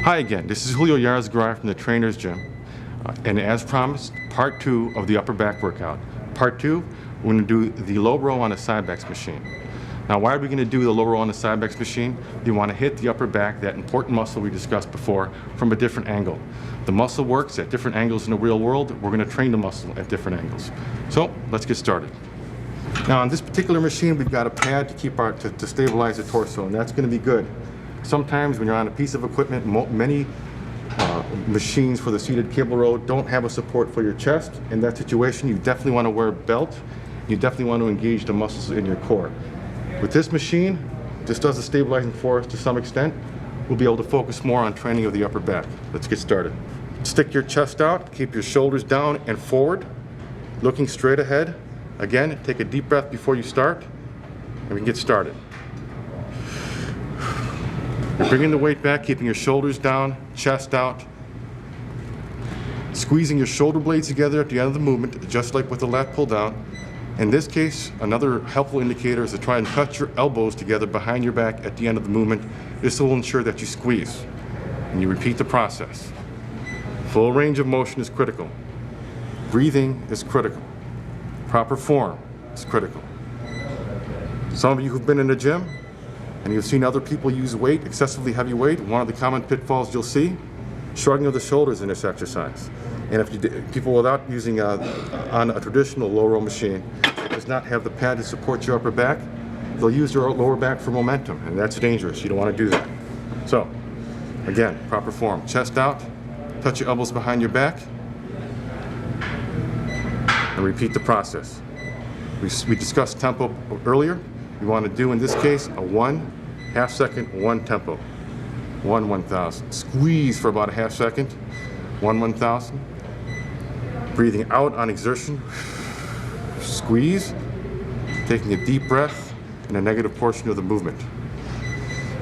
Hi again, this is Julio Yarzagaray from the Trainer's Gym. And as promised, part 2 of the upper back workout. Part 2, we're going to do the low row on the side backs machine. Now, why are we going to do the low row on the side backs machine? You want to hit the upper back, that important muscle we discussed before, from a different angle. The muscle works at different angles in the real world. We're going to train the muscle at different angles. So, let's get started. Now, on this particular machine, we've got a pad to keep to stabilize the torso, and that's going to be good. Sometimes when you're on a piece of equipment, many machines for the seated cable row don't have a support for your chest. In that situation, you definitely want to wear a belt. You definitely want to engage the muscles in your core. With this machine, this does the stabilizing for us to some extent. We'll be able to focus more on training of the upper back. Let's get started. Stick your chest out, keep your shoulders down and forward, looking straight ahead. Again, take a deep breath before you start, and we can get started. You're bringing the weight back, keeping your shoulders down, chest out, squeezing your shoulder blades together at the end of the movement, just like with the lat pull down. In this case, another helpful indicator is to try and touch your elbows together behind your back at the end of the movement. This will ensure that you squeeze, and you repeat the process. Full range of motion is critical. Breathing is critical. Proper form is critical. Some of you who've been in the gym, and you've seen other people use weight, excessively heavy weight, one of the common pitfalls you'll see, shrugging of the shoulders in this exercise. And if people without using on a traditional low row machine, it does not have the pad to support your upper back, they'll use your lower back for momentum, and that's dangerous. You don't want to do that. So, again, proper form. Chest out, touch your elbows behind your back, and repeat the process. We discussed tempo earlier. We want to do, in this case, a 1/2 second, 1 tempo. 1/1000. Squeeze for about a 1/2 second. 1/1000. Breathing out on exertion. Squeeze. Taking a deep breath in a negative portion of the movement.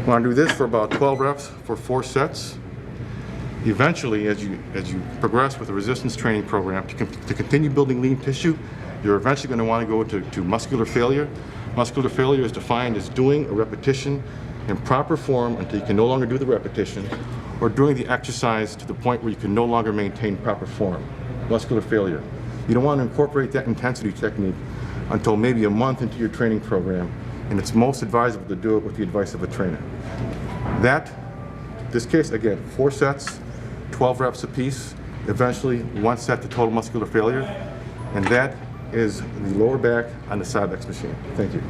We want to do this for about 12 reps for 4 sets. Eventually, as you progress with the resistance training program, to continue building lean tissue, you're eventually going to want to go to muscular failure. Muscular failure is defined as doing a repetition in proper form until you can no longer do the repetition, or doing the exercise to the point where you can no longer maintain proper form. Muscular failure. You don't want to incorporate that intensity technique until maybe a month into your training program, and it's most advisable to do it with the advice of a trainer. This case, again, 4 sets, 12 reps apiece, eventually 1 set to total muscular failure, and that is the lower back on the side backs machine. Thank you.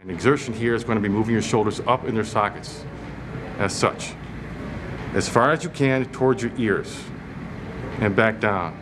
And exertion here is going to be moving your shoulders up in their sockets, as such. As far as you can towards your ears, and back down.